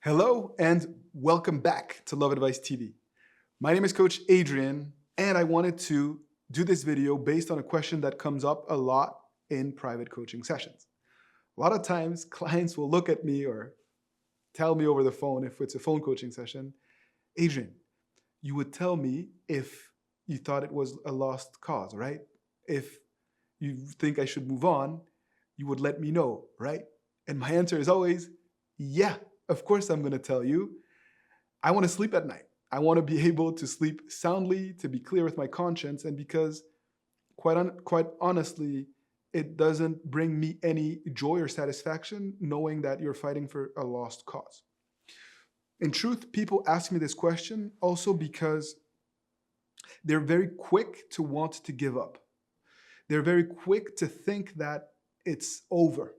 Hello and welcome back to Love Advice TV. My name is Coach Adrian, and I wanted to do this video based on a question that comes up a lot in private coaching sessions. A lot of times, clients will look at me or tell me over the phone, if it's a phone coaching session, Adrian, you would tell me if you thought it was a lost cause, right? If you think I should move on, you would let me know, right? And my answer is always, yeah, of course I'm going to tell you. I want to sleep at night. I want to be able to sleep soundly, to be clear with my conscience, and because quite honestly, it doesn't bring me any joy or satisfaction knowing that you're fighting for a lost cause. In truth, people ask me this question also because they're very quick to want to give up. They're very quick to think that it's over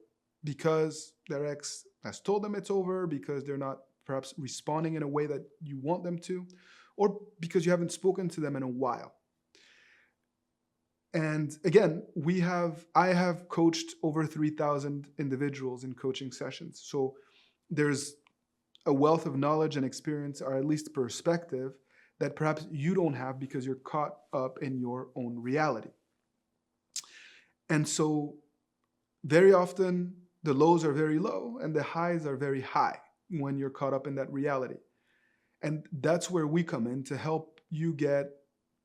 because their ex has told them it's over, because they're not perhaps responding in a way that you want them to, or because you haven't spoken to them in a while. And again, I have coached over 3,000 individuals in coaching sessions. So there's a wealth of knowledge and experience, or at least perspective, that perhaps you don't have because you're caught up in your own reality. And so very often the lows are very low and the highs are very high when you're caught up in that reality. And that's where we come in to help you get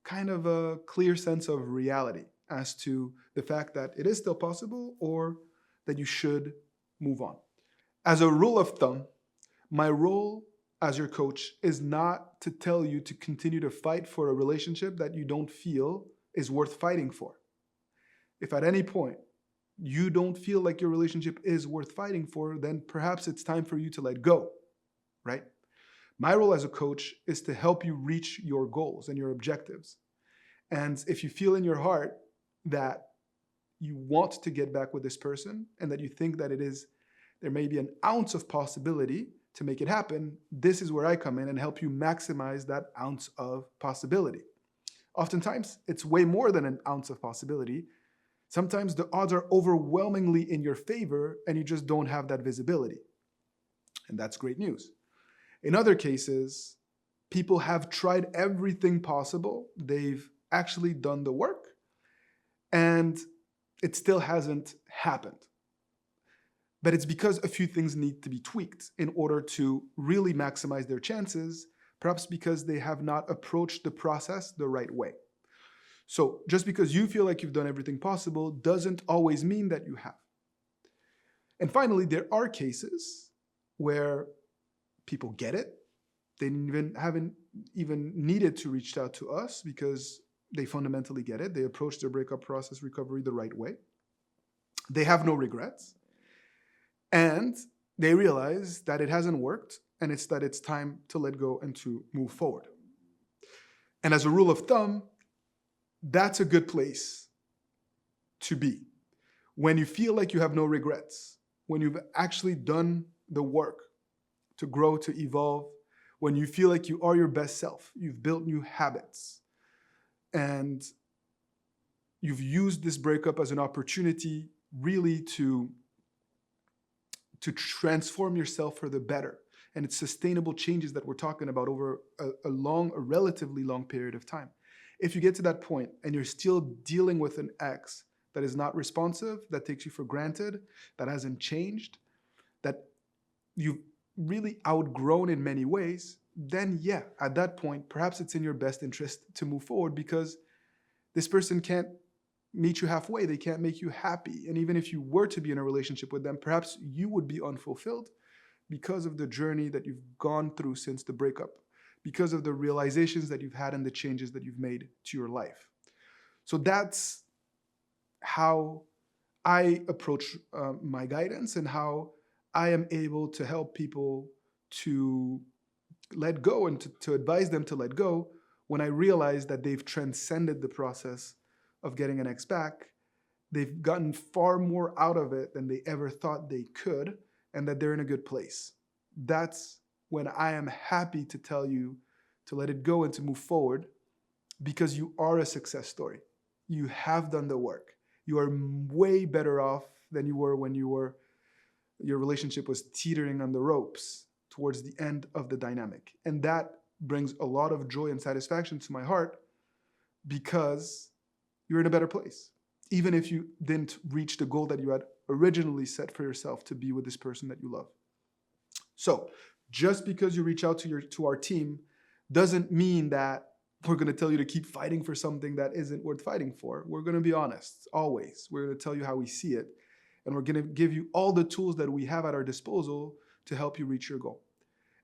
kind of a clear sense of reality as to the fact that it is still possible or that you should move on. As a rule of thumb, my role as your coach is not to tell you to continue to fight for a relationship that you don't feel is worth fighting for. If at any point you don't feel like your relationship is worth fighting for, then perhaps it's time for you to let go, right? My role as a coach is to help you reach your goals and your objectives. And if you feel in your heart that you want to get back with this person and that you think that there may be an ounce of possibility to make it happen, this is where I come in and help you maximize that ounce of possibility. Oftentimes, it's way more than an ounce of possibility. Sometimes the odds are overwhelmingly in your favor and you just don't have that visibility. And that's great news. In other cases, people have tried everything possible. They've actually done the work and it still hasn't happened. But it's because a few things need to be tweaked in order to really maximize their chances, perhaps because they have not approached the process the right way. So just because you feel like you've done everything possible doesn't always mean that you have. And finally, there are cases where people get it. They haven't even needed to reach out to us because they fundamentally get it. They approach their breakup process recovery the right way. They have no regrets. And they realize that it hasn't worked and it's time to let go and to move forward. And as a rule of thumb, that's a good place to be. When you feel like you have no regrets, when you've actually done the work to grow, to evolve, when you feel like you are your best self, you've built new habits, and you've used this breakup as an opportunity really to transform yourself for the better. And it's sustainable changes that we're talking about over a relatively long period of time. If you get to that point and you're still dealing with an ex that is not responsive, that takes you for granted, that hasn't changed, that you've really outgrown in many ways, then yeah, at that point, perhaps it's in your best interest to move forward because this person can't meet you halfway. They can't make you happy. And even if you were to be in a relationship with them, perhaps you would be unfulfilled because of the journey that you've gone through since the breakup, because of the realizations that you've had and the changes that you've made to your life. So that's how I approach my guidance and how I am able to help people to let go and to advise them to let go when I realize that they've transcended the process of getting an ex back. They've gotten far more out of it than they ever thought they could, and that they're in a good place. That's when I am happy to tell you to let it go and to move forward because you are a success story. You have done the work. You are way better off than you were when your relationship was teetering on the ropes towards the end of the dynamic. And that brings a lot of joy and satisfaction to my heart because you're in a better place. Even if you didn't reach the goal that you had originally set for yourself to be with this person that you love. So just because you reach out to our team doesn't mean that we're going to tell you to keep fighting for something that isn't worth fighting for. We're going to be honest, always. We're going to tell you how we see it. And we're going to give you all the tools that we have at our disposal to help you reach your goal.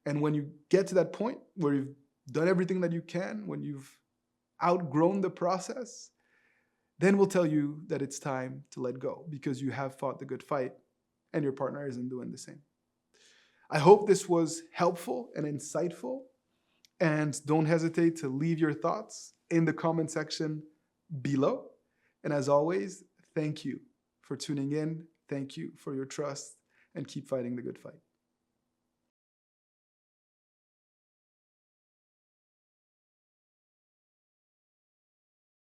And when you get to that point where you've done everything that you can, when you've outgrown the process, then we'll tell you that it's time to let go because you have fought the good fight and your partner isn't doing the same. I hope this was helpful and insightful. And don't hesitate to leave your thoughts in the comment section below. And as always, thank you for tuning in. Thank you for your trust and keep fighting the good fight.